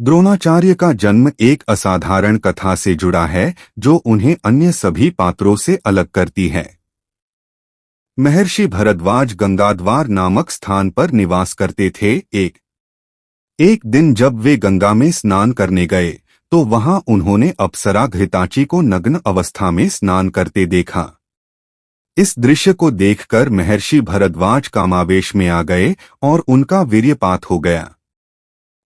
द्रोणाचार्य का जन्म एक असाधारण कथा से जुड़ा है जो उन्हें अन्य सभी पात्रों से अलग करती है। महर्षि भरद्वाज गंगाद्वार नामक स्थान पर निवास करते थे। एक दिन जब वे गंगा में स्नान करने गए तो वहां उन्होंने अप्सरा घृताची को नग्न अवस्था में स्नान करते देखा। इस दृश्य को देखकर महर्षि भरद्वाज कामावेश में आ गए और उनका वीर्यपात हो गया।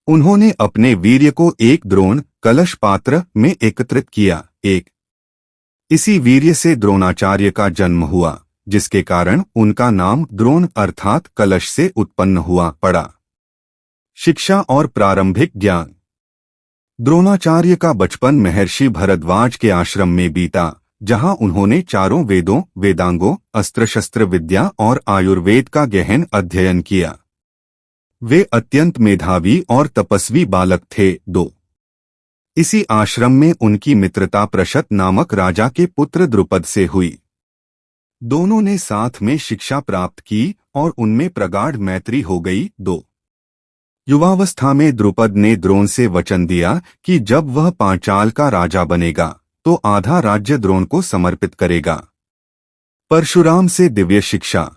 उन्होंने अपने वीर्य को एक द्रोण कलश पात्र में एकत्रित किया। इसी वीर्य से द्रोणाचार्य का जन्म हुआ, जिसके कारण उनका नाम द्रोण अर्थात कलश से उत्पन्न हुआ पड़ा। शिक्षा और प्रारंभिक ज्ञान। द्रोणाचार्य का बचपन महर्षि भरद्वाज के आश्रम में बीता, जहां उन्होंने चारों वेदों, वेदांगों, अस्त्र शस्त्र विद्या और आयुर्वेद का गहन अध्ययन किया। वे अत्यंत मेधावी और तपस्वी बालक थे। इसी आश्रम में उनकी मित्रता प्रशत नामक राजा के पुत्र द्रुपद से हुई। दोनों ने साथ में शिक्षा प्राप्त की और उनमें प्रगाढ़ मैत्री हो गई। युवावस्था में द्रुपद ने द्रोण से वचन दिया कि जब वह पांचाल का राजा बनेगा तो आधा राज्य द्रोण को समर्पित करेगा। परशुराम से दिव्य शिक्षा।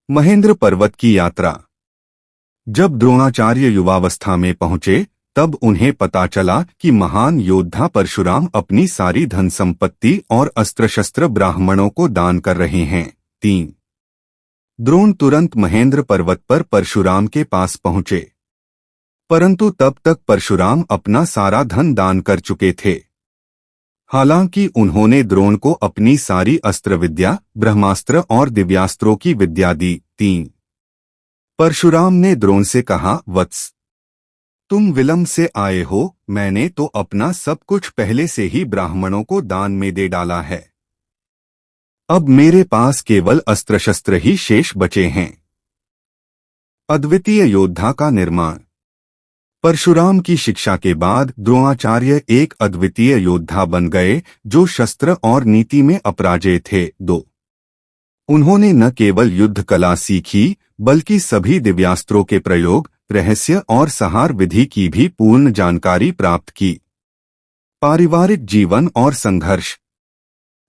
महेंद्र पर्वत की यात्रा। जब द्रोणाचार्य युवावस्था में पहुंचे तब उन्हें पता चला कि महान योद्धा परशुराम अपनी सारी धन संपत्ति और अस्त्र शस्त्र ब्राह्मणों को दान कर रहे हैं। द्रोण तुरंत महेंद्र पर्वत पर परशुराम के पास पहुंचे, परंतु तब तक परशुराम अपना सारा धन दान कर चुके थे। हालांकि उन्होंने द्रोण को अपनी सारी अस्त्र विद्या, ब्रह्मास्त्र और दिव्यास्त्रों की विद्या दी। परशुराम ने द्रोण से कहा, वत्स, तुम विलंब से आए हो, मैंने तो अपना सब कुछ पहले से ही ब्राह्मणों को दान में दे डाला है। अब मेरे पास केवल अस्त्र शस्त्र ही शेष बचे हैं। अद्वितीय योद्धा का निर्माण। परशुराम की शिक्षा के बाद द्रोणाचार्य एक अद्वितीय योद्धा बन गए जो शस्त्र और नीति में अपराजेय थे। उन्होंने न केवल युद्ध कला सीखी बल्कि सभी दिव्यास्त्रों के प्रयोग, रहस्य और संहार विधि की भी पूर्ण जानकारी प्राप्त की। पारिवारिक जीवन और संघर्ष।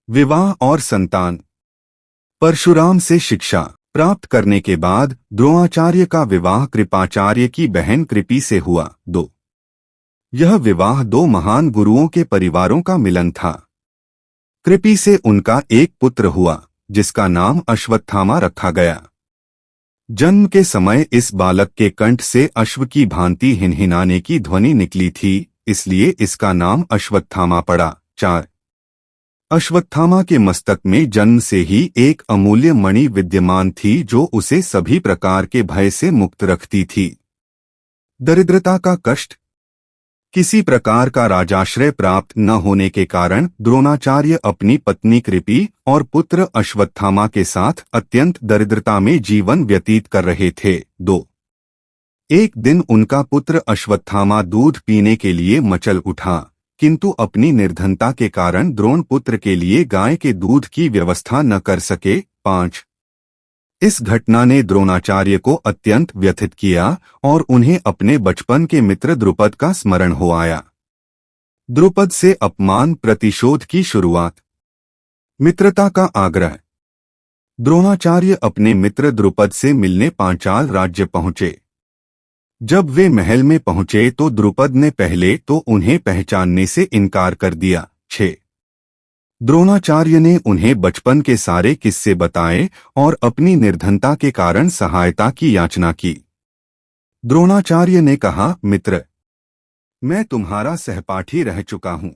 विवाह और संतान। परशुराम से शिक्षा प्राप्त करने के बाद द्रोणाचार्य का विवाह कृपाचार्य की बहन कृपि से हुआ। यह विवाह दो महान गुरुओं के परिवारों का मिलन था। कृपि से उनका एक पुत्र हुआ जिसका नाम अश्वत्थामा रखा गया। जन्म के समय इस बालक के कंठ से अश्व की भांति हिनहिनाने की ध्वनि निकली थी, इसलिए इसका नाम अश्वत्थामा पड़ा। 4 अश्वत्थामा के मस्तक में जन्म से ही एक अमूल्य मणि विद्यमान थी जो उसे सभी प्रकार के भय से मुक्त रखती थी। दरिद्रता का कष्ट। किसी प्रकार का राजाश्रय प्राप्त न होने के कारण द्रोणाचार्य अपनी पत्नी कृपि और पुत्र अश्वत्थामा के साथ अत्यंत दरिद्रता में जीवन व्यतीत कर रहे थे। एक दिन उनका पुत्र अश्वत्थामा दूध पीने के लिए मचल उठा, किंतु अपनी निर्धनता के कारण द्रोण पुत्र के लिए गाय के दूध की व्यवस्था न कर सके। 5 इस घटना ने द्रोणाचार्य को अत्यंत व्यथित किया और उन्हें अपने बचपन के मित्र द्रुपद का स्मरण हो आया। द्रुपद से अपमान प्रतिशोध की शुरुआत। मित्रता का आग्रह। द्रोणाचार्य अपने मित्र द्रुपद से मिलने पांचाल राज्य पहुंचे। जब वे महल में पहुंचे तो द्रुपद ने पहले तो उन्हें पहचानने से इनकार कर दिया। 6 द्रोणाचार्य ने उन्हें बचपन के सारे किस्से बताए और अपनी निर्धनता के कारण सहायता की याचना की। द्रोणाचार्य ने कहा, मित्र, मैं तुम्हारा सहपाठी रह चुका हूं।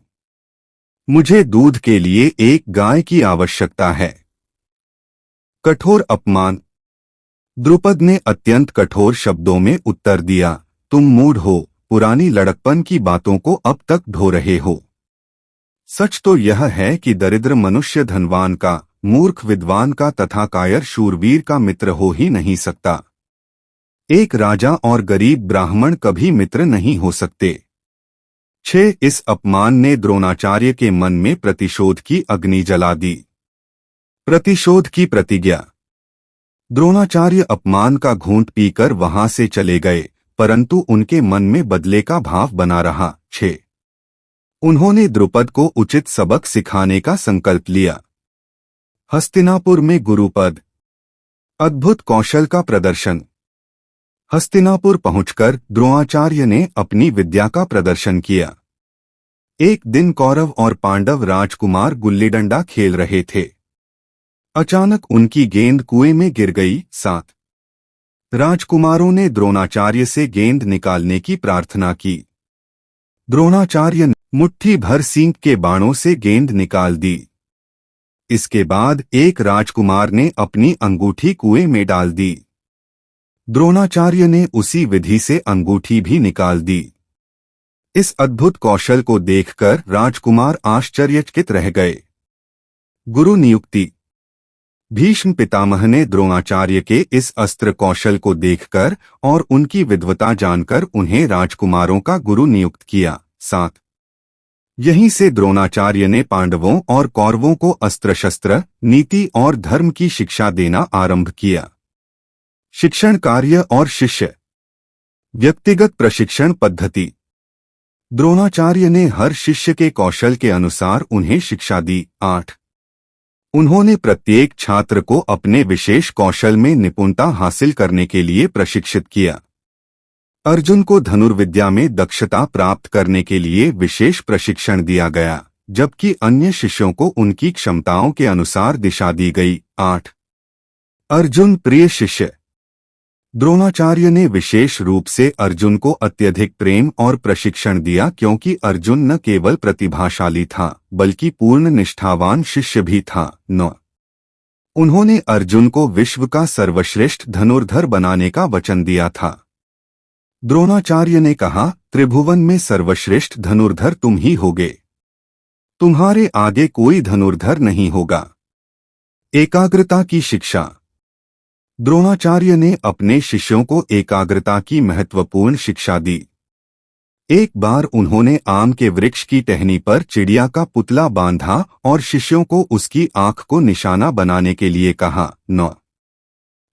मुझे दूध के लिए एक गाय की आवश्यकता है। कठोर अपमान। द्रुपद ने अत्यंत कठोर शब्दों में उत्तर दिया, तुम मूढ़ हो, पुरानी लड़कपन की बातों को अब तक ढो रहे हो। सच तो यह है कि दरिद्र मनुष्य धनवान का, मूर्ख विद्वान का तथा कायर शूरवीर का मित्र हो ही नहीं सकता। एक राजा और गरीब ब्राह्मण कभी मित्र नहीं हो सकते। 6 इस अपमान ने द्रोणाचार्य के मन में प्रतिशोध की अग्नि जला दी। प्रतिशोध की प्रतिज्ञा। द्रोणाचार्य अपमान का घूंट पीकर वहां से चले गए, परंतु उनके मन में बदले का भाव बना रहा। 6. उन्होंने द्रुपद को उचित सबक सिखाने का संकल्प लिया। हस्तिनापुर में गुरुपद। अद्भुत कौशल का प्रदर्शन। हस्तिनापुर पहुंचकर द्रोणाचार्य ने अपनी विद्या का प्रदर्शन किया। एक दिन कौरव और पांडव राजकुमार गुल्ली डंडा खेल रहे थे। अचानक उनकी गेंद कुएं में गिर गई। 7. राजकुमारों ने द्रोणाचार्य से गेंद निकालने की प्रार्थना की। द्रोणाचार्य ने मुट्ठी भर सींग के बाणों से गेंद निकाल दी। इसके बाद एक राजकुमार ने अपनी अंगूठी कुएं में डाल दी। द्रोणाचार्य ने उसी विधि से अंगूठी भी निकाल दी। इस अद्भुत कौशल को देखकर राजकुमार आश्चर्यचकित रह गए। गुरु नियुक्ति। भीष्म पितामह ने द्रोणाचार्य के इस अस्त्र कौशल को देखकर और उनकी विद्वता जानकर उन्हें राजकुमारों का गुरु नियुक्त किया। 7. यहीं से द्रोणाचार्य ने पांडवों और कौरवों को अस्त्र शस्त्र, नीति और धर्म की शिक्षा देना आरंभ किया। शिक्षण कार्य और शिष्य। व्यक्तिगत प्रशिक्षण पद्धति। द्रोणाचार्य ने हर शिष्य के कौशल के अनुसार उन्हें शिक्षा दी। 8. उन्होंने प्रत्येक छात्र को अपने विशेष कौशल में निपुणता हासिल करने के लिए प्रशिक्षित किया। अर्जुन को धनुर्विद्या में दक्षता प्राप्त करने के लिए विशेष प्रशिक्षण दिया गया, जबकि अन्य शिष्यों को उनकी क्षमताओं के अनुसार दिशा दी गई। 8. अर्जुन प्रिय शिष्य। द्रोणाचार्य ने विशेष रूप से अर्जुन को अत्यधिक प्रेम और प्रशिक्षण दिया, क्योंकि अर्जुन न केवल प्रतिभाशाली था बल्कि पूर्ण निष्ठावान शिष्य भी था। 9. उन्होंने अर्जुन को विश्व का सर्वश्रेष्ठ धनुर्धर बनाने का वचन दिया था। द्रोणाचार्य ने कहा, त्रिभुवन में सर्वश्रेष्ठ धनुर्धर तुम ही होगे। तुम्हारे आगे कोई धनुर्धर नहीं होगा। एकाग्रता की शिक्षा। द्रोणाचार्य ने अपने शिष्यों को एकाग्रता की महत्वपूर्ण शिक्षा दी। एक बार उन्होंने आम के वृक्ष की टहनी पर चिड़िया का पुतला बांधा और शिष्यों को उसकी आंख को निशाना बनाने के लिए कहा। 9.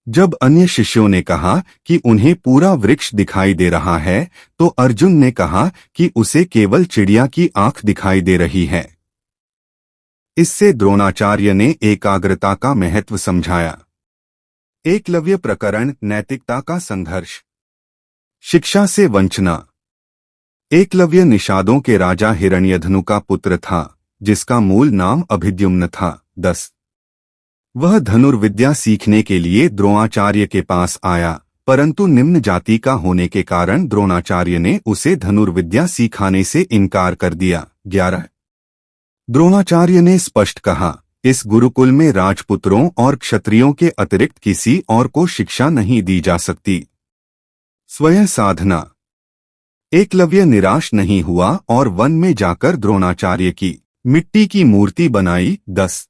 जब अन्य शिष्यों ने कहा कि उन्हें पूरा वृक्ष दिखाई दे रहा है, तो अर्जुन ने कहा कि उसे केवल चिड़िया की आंख दिखाई दे रही है। इससे द्रोणाचार्य ने एकाग्रता का महत्व समझाया। एकलव्य प्रकरण, नैतिकता का संघर्ष। शिक्षा से वंचना। एकलव्य निषादों के राजा हिरण्यधनु का पुत्र था, जिसका मूल नाम अभिद्युम्न था। 10. वह धनुर्विद्या सीखने के लिए द्रोणाचार्य के पास आया, परंतु निम्न जाति का होने के कारण द्रोणाचार्य ने उसे धनुर्विद्या सिखाने से इनकार कर दिया। 11. द्रोणाचार्य ने स्पष्ट कहा, इस गुरुकुल में राजपुत्रों और क्षत्रियों के अतिरिक्त किसी और को शिक्षा नहीं दी जा सकती। स्वयं साधना। एकलव्य निराश नहीं हुआ और वन में जाकर द्रोणाचार्य की मिट्टी की मूर्ति बनाई। 10.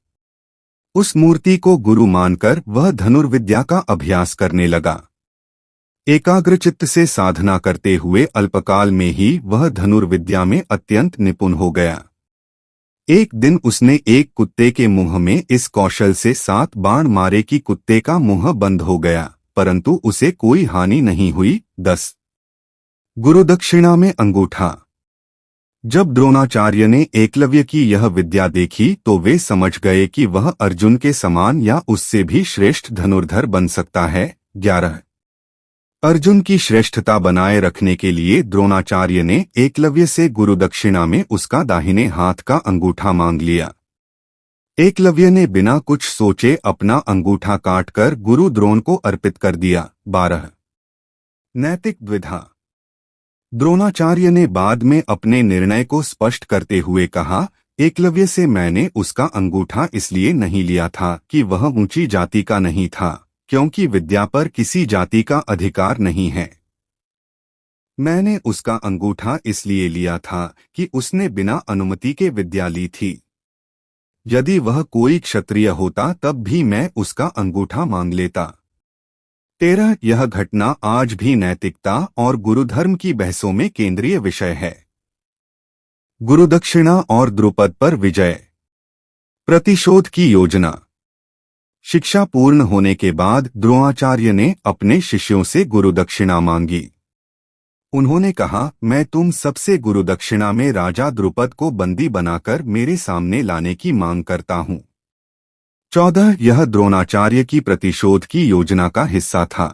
उस मूर्ति को गुरु मानकर वह धनुर्विद्या का अभ्यास करने लगा। एकाग्रचित्त से साधना करते हुए अल्पकाल में ही वह धनुर्विद्या में अत्यंत निपुण हो गया। एक दिन उसने एक कुत्ते के मुंह में इस कौशल से 7 बाण मारे कि कुत्ते का मुंह बंद हो गया, परंतु उसे कोई हानि नहीं हुई। 10. गुरुदक्षिणा में अंगूठा। जब द्रोणाचार्य ने एकलव्य की यह विद्या देखी तो वे समझ गए कि वह अर्जुन के समान या उससे भी श्रेष्ठ धनुर्धर बन सकता है। 11. अर्जुन की श्रेष्ठता बनाए रखने के लिए द्रोणाचार्य ने एकलव्य से गुरुदक्षिणा में उसका दाहिने हाथ का अंगूठा मांग लिया। एकलव्य ने बिना कुछ सोचे अपना अंगूठा काटकर गुरु द्रोण को अर्पित कर दिया। 12. नैतिक द्विधा। द्रोणाचार्य ने बाद में अपने निर्णय को स्पष्ट करते हुए कहा, एकलव्य से मैंने उसका अंगूठा इसलिए नहीं लिया था कि वह ऊंची जाति का नहीं था, क्योंकि विद्या पर किसी जाति का अधिकार नहीं है। मैंने उसका अंगूठा इसलिए लिया था कि उसने बिना अनुमति के विद्या ली थी। यदि वह कोई क्षत्रिय होता तब भी मैं उसका अंगूठा मांग लेता। 13. यह घटना आज भी नैतिकता और गुरुधर्म की बहसों में केंद्रीय विषय है। गुरुदक्षिणा और द्रुपद पर विजय। प्रतिशोध की योजना। शिक्षा पूर्ण होने के बाद द्रोणाचार्य ने अपने शिष्यों से गुरुदक्षिणा मांगी। उन्होंने कहा, मैं तुम सबसे गुरुदक्षिणा में राजा द्रुपद को बंदी बनाकर मेरे सामने लाने की मांग करता हूँ। 14 यह द्रोणाचार्य की प्रतिशोध की योजना का हिस्सा था।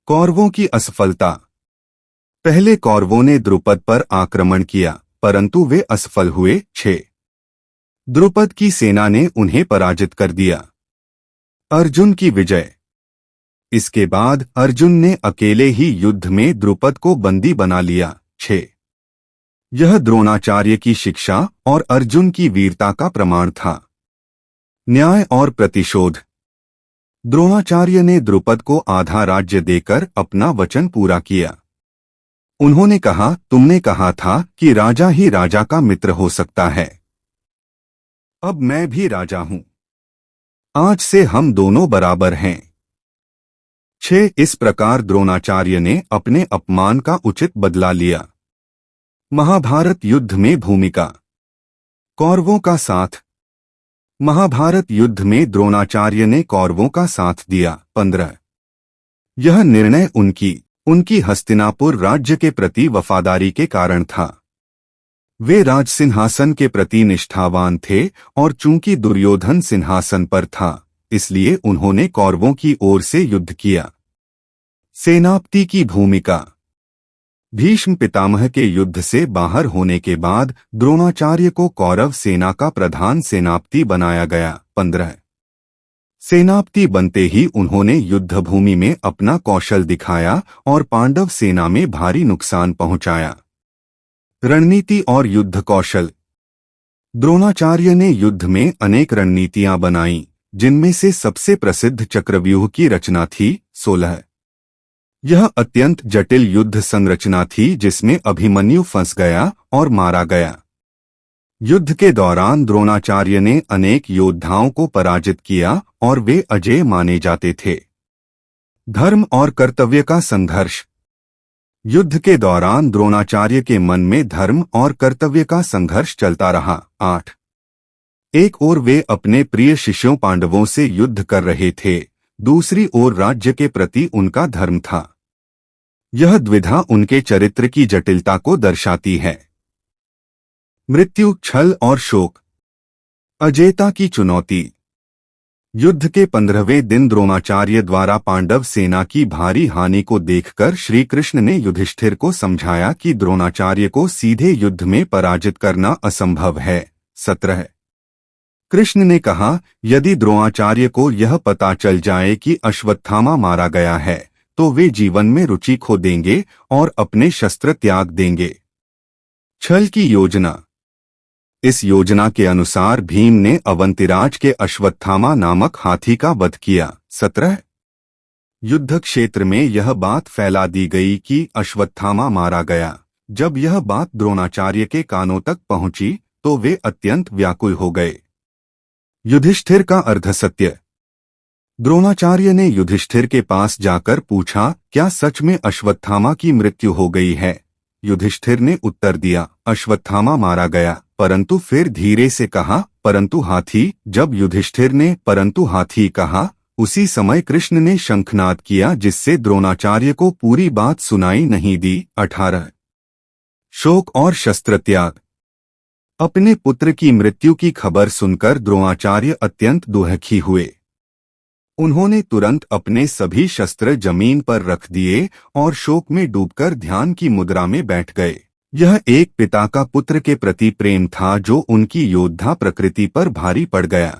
कौरवों की असफलता। पहले कौरवों ने द्रुपद पर आक्रमण किया, परंतु वे असफल हुए। 6 द्रुपद की सेना ने उन्हें पराजित कर दिया। अर्जुन की विजय। इसके बाद अर्जुन ने अकेले ही युद्ध में द्रुपद को बंदी बना लिया। 6 यह द्रोणाचार्य की शिक्षा और अर्जुन की वीरता का प्रमाण था। न्याय और प्रतिशोध। द्रोणाचार्य ने द्रुपद को आधा राज्य देकर अपना वचन पूरा किया। उन्होंने कहा, तुमने कहा था कि राजा ही राजा का मित्र हो सकता है। अब मैं भी राजा हूं। आज से हम दोनों बराबर हैं। 6 इस प्रकार द्रोणाचार्य ने अपने अपमान का उचित बदला लिया। महाभारत युद्ध में भूमिका। कौरवों का साथ। महाभारत युद्ध में द्रोणाचार्य ने कौरवों का साथ दिया। 15 यह निर्णय उनकी हस्तिनापुर राज्य के प्रति वफादारी के कारण था। वे राज सिंहासन के प्रति निष्ठावान थे और चूंकि दुर्योधन सिंहासन पर था, इसलिए उन्होंने कौरवों की ओर से युद्ध किया। सेनापति की भूमिका। भीष्म पितामह के युद्ध से बाहर होने के बाद द्रोणाचार्य को कौरव सेना का प्रधान सेनापति बनाया गया। 15 सेनापति बनते ही उन्होंने युद्धभूमि में अपना कौशल दिखाया और पांडव सेना में भारी नुकसान पहुंचाया। रणनीति और युद्ध कौशल। द्रोणाचार्य ने युद्ध में अनेक रणनीतियां बनाईं, जिनमें से सबसे प्रसिद्ध चक्रव्यूह की रचना थी। 16 यह अत्यंत जटिल युद्ध संरचना थी जिसमें अभिमन्यु फंस गया और मारा गया। युद्ध के दौरान द्रोणाचार्य ने अनेक योद्धाओं को पराजित किया और वे अजेय माने जाते थे। धर्म और कर्तव्य का संघर्ष। युद्ध के दौरान द्रोणाचार्य के मन में धर्म और कर्तव्य का संघर्ष चलता रहा। 8 एक ओर वे अपने प्रिय शिष्यों पांडवों से युद्ध कर रहे थे, दूसरी ओर राज्य के प्रति उनका धर्म था। यह द्विधा उनके चरित्र की जटिलता को दर्शाती है। मृत्यु, छल और शोक। अजेयता की चुनौती। युद्ध के 15वें दिन द्रोणाचार्य द्वारा पांडव सेना की भारी हानि को देखकर श्री कृष्ण ने युधिष्ठिर को समझाया कि द्रोणाचार्य को सीधे युद्ध में पराजित करना असंभव है। 17 कृष्ण ने कहा, यदि द्रोणाचार्य को यह पता चल जाए कि अश्वत्थामा मारा गया है, तो वे जीवन में रुचि खो देंगे और अपने शस्त्र त्याग देंगे। छल की योजना। इस योजना के अनुसार भीम ने अवंतिराज के अश्वत्थामा नामक हाथी का वध किया। 17 युद्ध क्षेत्र में यह बात फैला दी गई कि अश्वत्थामा मारा गया। जब यह बात द्रोणाचार्य के कानों तक पहुंची तो वे अत्यंत व्याकुल हो गए। युधिष्ठिर का अर्धसत्य। द्रोणाचार्य ने युधिष्ठिर के पास जाकर पूछा, क्या सच में अश्वत्थामा की मृत्यु हो गई है? युधिष्ठिर ने उत्तर दिया, अश्वत्थामा मारा गया, परंतु फिर धीरे से कहा, परंतु हाथी। जब युधिष्ठिर ने परंतु हाथी कहा, उसी समय कृष्ण ने शंखनाद किया जिससे द्रोणाचार्य को पूरी बात सुनाई नहीं दी। 18 शोक और शस्त्र त्याग। अपने पुत्र की मृत्यु की खबर सुनकर द्रोणाचार्य अत्यंत दुखी हुए। उन्होंने तुरंत अपने सभी शस्त्र जमीन पर रख दिए और शोक में डूबकर ध्यान की मुद्रा में बैठ गए। यह एक पिता का पुत्र के प्रति प्रेम था जो उनकी योद्धा प्रकृति पर भारी पड़ गया।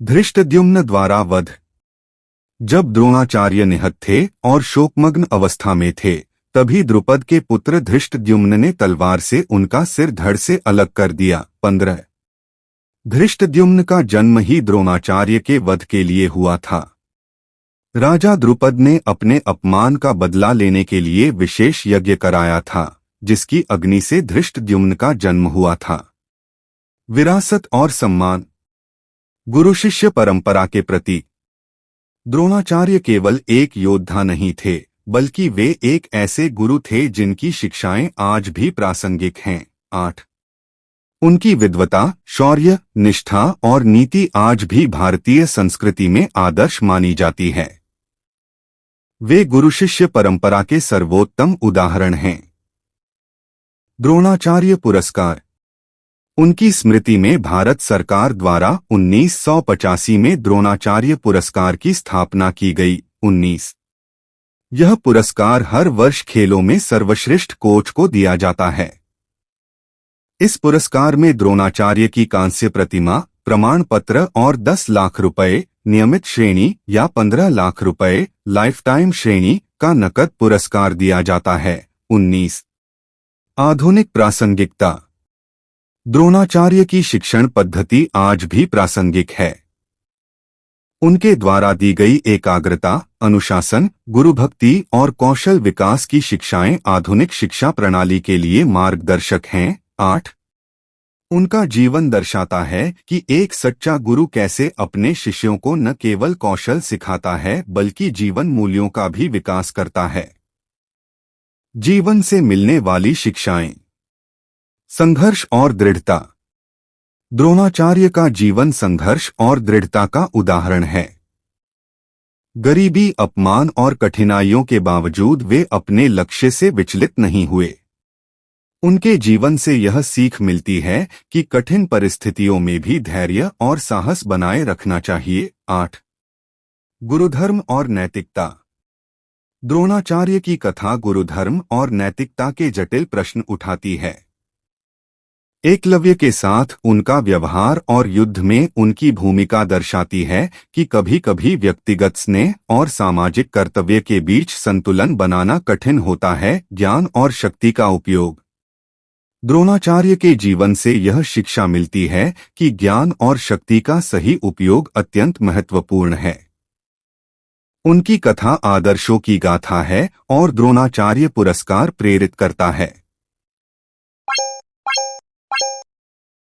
धृष्टद्युम्न द्वारा वध। जब द्रोणाचार्य निहत थे और शोकमग्न अवस्था में थे, तभी द्रुपद के पुत्र धृष्टद्युम्न ने तलवार से उनका सिर धड़ से अलग कर दिया। 15 धृष्टद्युम्न का जन्म ही द्रोणाचार्य के वध के लिए हुआ था। राजा द्रुपद ने अपने अपमान का बदला लेने के लिए विशेष यज्ञ कराया था, जिसकी अग्नि से धृष्टद्युम्न का जन्म हुआ था। विरासत और सम्मान। गुरु शिष्य परंपरा के प्रति। द्रोणाचार्य केवल एक योद्धा नहीं थे, बल्कि वे एक ऐसे गुरु थे जिनकी शिक्षाएं आज भी प्रासंगिक हैं। 8 उनकी विद्वता, शौर्य, निष्ठा और नीति आज भी भारतीय संस्कृति में आदर्श मानी जाती है। वे गुरु शिष्य परंपरा के सर्वोत्तम उदाहरण हैं। द्रोणाचार्य पुरस्कार। उनकी स्मृति में भारत सरकार द्वारा 1985 में द्रोणाचार्य पुरस्कार की स्थापना की गई। 19 यह पुरस्कार हर वर्ष खेलों में सर्वश्रेष्ठ कोच को दिया जाता है। इस पुरस्कार में द्रोणाचार्य की कांस्य प्रतिमा, प्रमाण पत्र और 10 लाख रुपए, नियमित श्रेणी या 15 लाख रुपए, लाइफटाइम श्रेणी का नकद पुरस्कार दिया जाता है। 19 आधुनिक प्रासंगिकता। द्रोणाचार्य की शिक्षण पद्धति आज भी प्रासंगिक है। उनके द्वारा दी गई एकाग्रता, अनुशासन, गुरुभक्ति और कौशल विकास की शिक्षाएं आधुनिक शिक्षा प्रणाली के लिए मार्गदर्शक हैं। 8 उनका जीवन दर्शाता है कि एक सच्चा गुरु कैसे अपने शिष्यों को न केवल कौशल सिखाता है बल्कि जीवन मूल्यों का भी विकास करता है। जीवन से मिलने वाली शिक्षाएं। संघर्ष और दृढ़ता। द्रोणाचार्य का जीवन संघर्ष और दृढ़ता का उदाहरण है। गरीबी, अपमान और कठिनाइयों के बावजूद वे अपने लक्ष्य से विचलित नहीं हुए। उनके जीवन से यह सीख मिलती है कि कठिन परिस्थितियों में भी धैर्य और साहस बनाए रखना चाहिए। 8 गुरुधर्म और नैतिकता। द्रोणाचार्य की कथा गुरुधर्म और नैतिकता के जटिल प्रश्न उठाती है। एकलव्य के साथ उनका व्यवहार और युद्ध में उनकी भूमिका दर्शाती है कि कभी-कभी व्यक्तिगत स्नेह और सामाजिक कर्तव्य के बीच संतुलन बनाना कठिन होता है। ज्ञान और शक्ति का उपयोग। द्रोणाचार्य के जीवन से यह शिक्षा मिलती है कि ज्ञान और शक्ति का सही उपयोग अत्यंत महत्वपूर्ण है। उनकी कथा आदर्शों की गाथा है और द्रोणाचार्य पुरस्कार प्रेरित करता है।